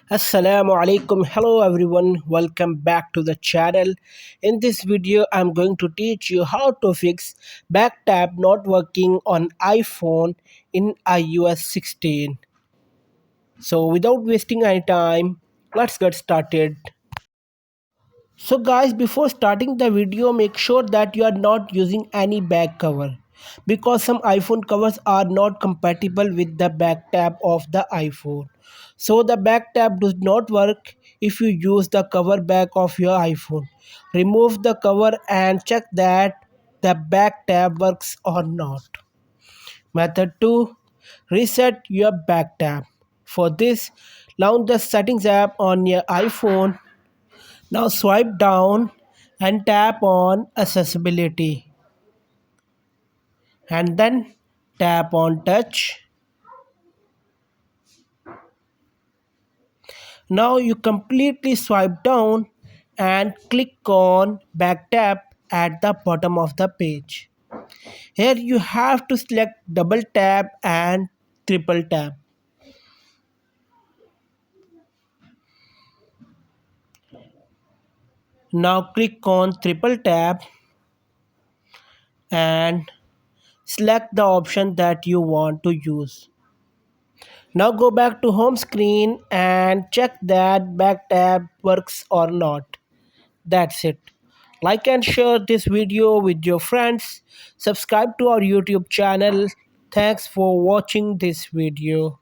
Assalamu alaikum. Hello everyone. Welcome back to the channel. In this video, I'm going to teach you how to fix back tab not working on iPhone in iOS 16. So without wasting any time, let's get started. So guys, before starting the video, make sure that you are not using any back cover because some iPhone covers are not compatible with the back tab of the iPhone. So the back tab does not work if you use the cover back of your iPhone. Remove the cover and check that the back tab works or not. Method 2. Reset your back tab. For this, launch the settings app on your iPhone. Now swipe down and tap on accessibility and then tap on touch. Now you completely swipe down and click on back tap at the bottom of the page. Here you have to select double tap and triple tap. Now click on triple tap and select the option that you want to use. Now go back to home screen and check that back tab works or not. That's it. Like and share this video with your friends. Subscribe to our YouTube channel. Thanks for watching this video.